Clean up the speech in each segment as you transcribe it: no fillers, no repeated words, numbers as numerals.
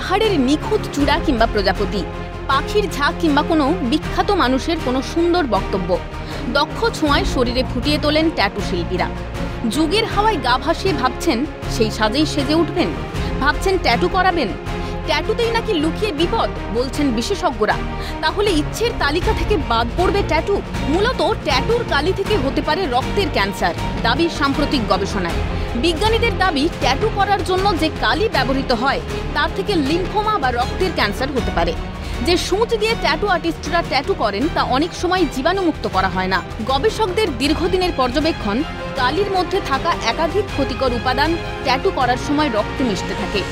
পাহাড়ের নিখুঁত চূড়া কিংবা প্রজাপতি, পাখির ঝাঁক কিংবা কোনো বিখ্যাত মানুষের কোনো সুন্দর বক্তব্য দক্ষ ছোঁয়ায় শরীরে ফুটিয়ে তোলেন ট্যাটু শিল্পীরা। যুগের হাওয়ায় গা ভাসিয়ে ভাবছেন সেই সাজেই সেজে উঠবেন, ভাবছেন ট্যাটু করাবেন। ট্যাটুতেই নাকি লুকিয়ে বিপদ বলছেন বিশেষজ্ঞরা। তাহলে ইচ্ছের তালিকা থেকে বাদ পড়বে ট্যাটু? মূলত ট্যাটুর কালি থেকে হতে পারে রক্তের ক্যান্সার, দাবি সাম্প্রতিক গবেষণায়। বিজ্ঞানীদের দাবি, ট্যাটু করার জন্য যে কালি ব্যবহৃত হয় তার থেকে লিম্ফোমা বা রক্তের ক্যান্সার হতে পারে। যে সূচ দিয়ে ট্যাটু আর্টিস্টরা ট্যাটু করেন তা অনেক সময় জীবাণুমুক্ত করা হয় না। গবেষকদের দীর্ঘদিনের পর্যবেক্ষণ, কালির মধ্যে থাকা একাধিক ক্ষতিকর উপাদান ট্যাটু করার সময় রক্তে মিশতে থাকে।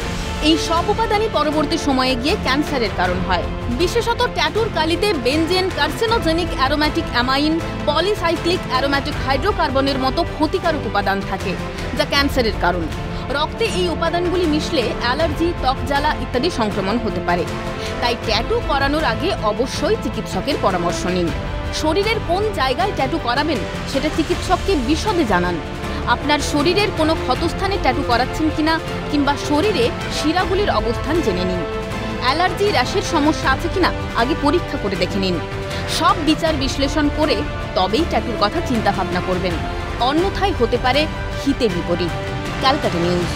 এই সব উপাদানই পরবর্তী সময়ে গিয়ে ক্যান্সারের কারণ হয়। বিশেষত ট্যাটুর কালিতে benzene, carcinogenic aromatic amine, polycyclic aromatic হাইড্রোকার্বনের মতো ক্ষতিকারক উপাদান থাকে, যা ক্যান্সারের কারণ। রক্তে এই উপাদানগুলি মিশলে অ্যালার্জি, ত্বক জ্বালা ইত্যাদি সংক্রমণ হতে পারে। তাই ট্যাটু করানোর আগে অবশ্যই চিকিৎসকের পরামর্শ নিন। শরীরের কোন জায়গায় ট্যাটু করাবেন সেটা চিকিৎসককে বিশদে জানান। আপনার শরীরের কোনো ক্ষতস্থানে ট্যাটু করাচ্ছেন কিনা কিংবা শরীরে শিরাগুলির অবস্থান জেনে নিন। অ্যালার্জি, র্যাশের সমস্যা আছে কিনা আগে পরীক্ষা করে দেখে নিন। সব বিচার বিশ্লেষণ করে তবেই ট্যাটুর কথা চিন্তা ভাবনা করবেন, অন্যথায় হতে পারে হিতে বিপরীত। ক্যালকাটা নিউজ।